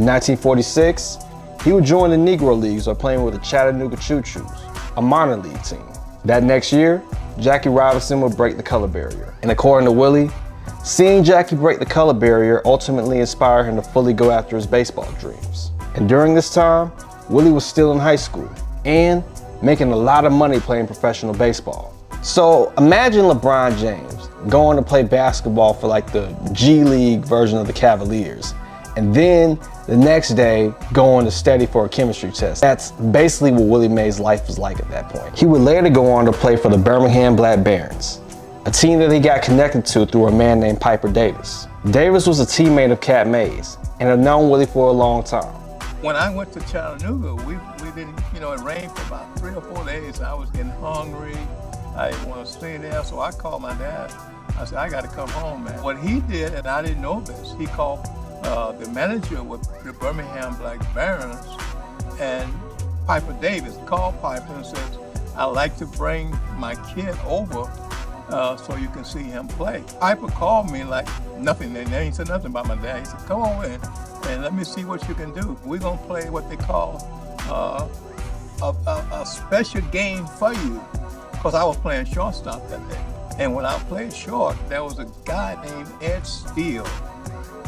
1946, he would join the Negro Leagues by playing with the Chattanooga Choo-Choos, a minor league team. That next year, Jackie Robinson would break the color barrier. And according to Willie, seeing Jackie break the color barrier ultimately inspired him to fully go after his baseball dreams. And during this time, Willie was still in high school and making a lot of money playing professional baseball. So imagine LeBron James going to play basketball for like the G League version of the Cavaliers, and then the next day going to study for a chemistry test. That's basically what Willie Mays' life was like at that point. He would later go on to play for the Birmingham Black Barons, a team that he got connected to through a man named Piper Davis. Davis was a teammate of Cat Mays and had known Willie for a long time. When I went to Chattanooga, we didn't, it rained for about 3 or 4 days. I was getting hungry. I didn't want to stay there, so I called my dad. I said, I got to come home, man. What he did, and I didn't know this, he called the manager with the Birmingham Black Barons, and Piper Davis called Piper and says, I'd like to bring my kid over so you can see him play. Piper called me like nothing. They ain't said nothing about my dad. He said, come on in and let me see what you can do. We're going to play what they call a special game for you, because I was playing shortstop that day. And when I played short, there was a guy named Ed Steele.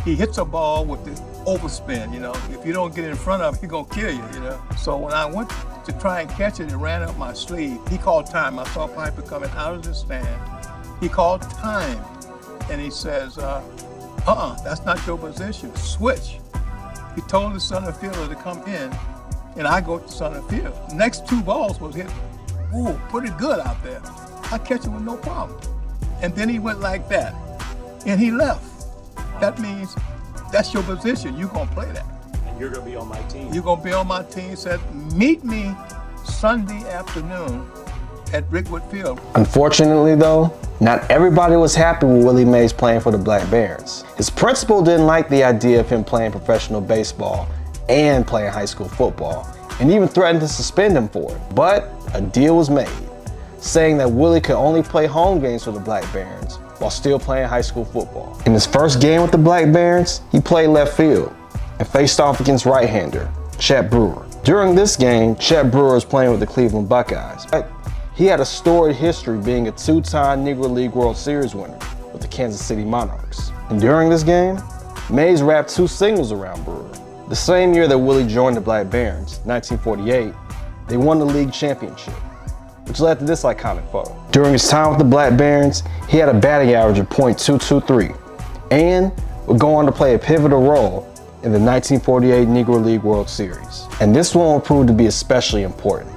He hits a ball with the overspin, If you don't get in front of him, he's gonna kill you, So when I went to try and catch it, it ran up my sleeve. He called time. I saw Piper coming out of the stand. He called time, and he says, that's not your position, switch. He told the center fielder to come in, and I go to center field. Next 2 balls was hit, pretty good out there. I catch it with no problem. And then he went like that, and he left. That means that's your position. You're gonna play that. And you're gonna be on my team. You're gonna be on my team. He said, meet me Sunday afternoon at Brickwood Field. Unfortunately though, not everybody was happy with Willie Mays playing for the Black Barons. His principal didn't like the idea of him playing professional baseball and playing high school football, and even threatened to suspend him for it. But a deal was made, saying that Willie could only play home games for the Black Barons while still playing high school football. In his first game with the Black Barons, he played left field and faced off against right-hander Chet Brewer. During this game, Chet Brewer was playing with the Cleveland Buckeyes. But he had a storied history being a 2-time Negro League World Series winner with the Kansas City Monarchs. And during this game, Mays wrapped 2 singles around Brewer. The same year that Willie joined the Black Barons, 1948, they won the league championship, which led to this iconic photo. During his time with the Black Barons, he had a batting average of .223 and would go on to play a pivotal role in the 1948 Negro League World Series. And this one would prove to be especially important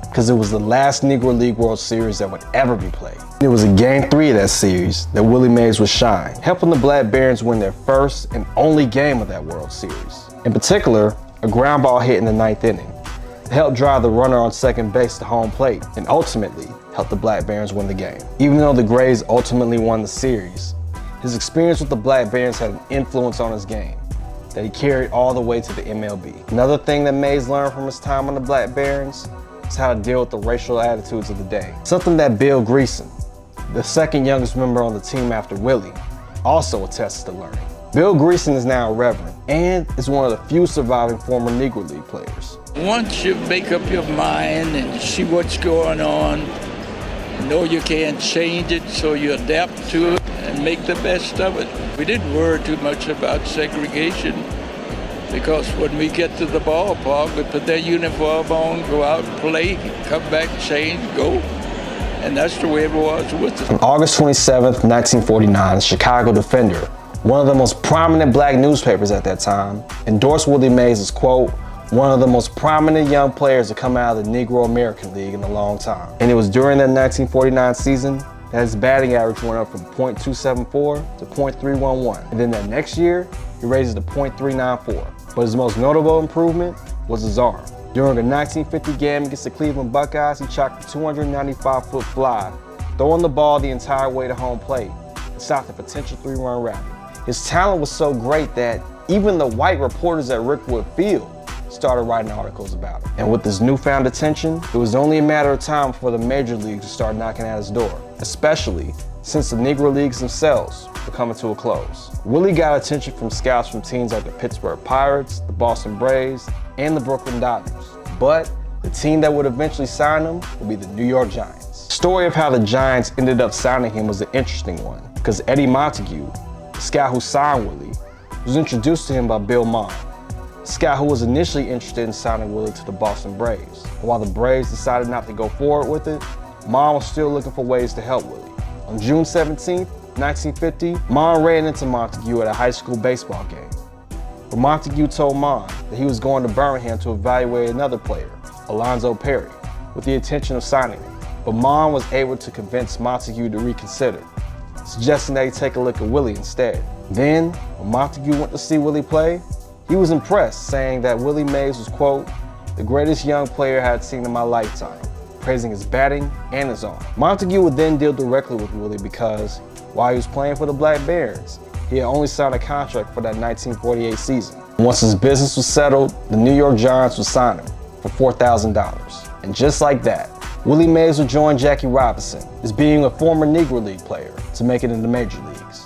because it was the last Negro League World Series that would ever be played. It was in Game 3 of that series that Willie Mays would shine, helping the Black Barons win their first and only game of that World Series. In particular, a ground ball hit in the 9th inning helped drive the runner on second base to home plate and ultimately helped the Black Barons win the game. Even though the Grays ultimately won the series, his experience with the Black Barons had an influence on his game that he carried all the way to the MLB. Another thing that Mays learned from his time on the Black Barons is how to deal with the racial attitudes of the day. Something that Bill Greason, the second youngest member on the team after Willie, also attests to learning. Bill Greason is now a Reverend and is one of the few surviving former Negro League players. Once you make up your mind and see what's going on, know you can't change it, so you adapt to it and make the best of it. We didn't worry too much about segregation because when we get to the ballpark, we put that uniform on, go out, play, come back, change, go. And that's the way it was with us. On August 27th, 1949, the Chicago Defender, one of the most prominent black newspapers at that time, endorsed Willie Mays as, quote, one of the most prominent young players to come out of the Negro American League in a long time. And it was during that 1949 season that his batting average went up from .274 to .311. And then that next year, he raised it to .394. But his most notable improvement was his arm. During a 1950 game against the Cleveland Buckeyes, he chalked a 295-foot fly, throwing the ball the entire way to home plate and stopped a potential 3-run rally. His talent was so great that even the white reporters at Brickwood Field started writing articles about him. And with this newfound attention, it was only a matter of time before the major leagues would start knocking at his door, especially since the Negro Leagues themselves were coming to a close. Willie got attention from scouts from teams like the Pittsburgh Pirates, the Boston Braves, and the Brooklyn Dodgers. But the team that would eventually sign him would be the New York Giants. The story of how the Giants ended up signing him was an interesting one, because Eddie Montague, the scout who signed Willie, was introduced to him by Bill Mom, the scout who was initially interested in signing Willie to the Boston Braves. And while the Braves decided not to go forward with it, Mom was still looking for ways to help Willie. On June 17, 1950, Mom ran into Montague at a high school baseball game. But Montague told Mom that he was going to Birmingham to evaluate another player, Alonzo Perry, with the intention of signing him. But Mom was able to convince Montague to reconsider, suggesting that he take a look at Willie instead. Then, when Montague went to see Willie play, he was impressed, saying that Willie Mays was, quote, the greatest young player I had seen in my lifetime, praising his batting and his arm. Montague would then deal directly with Willie because, while he was playing for the Black Barons, he had only signed a contract for that 1948 season. Once his business was settled, the New York Giants would sign him for $4,000. And just like that, Willie Mays would join Jackie Robinson as being a former Negro League player to make it in the Major Leagues.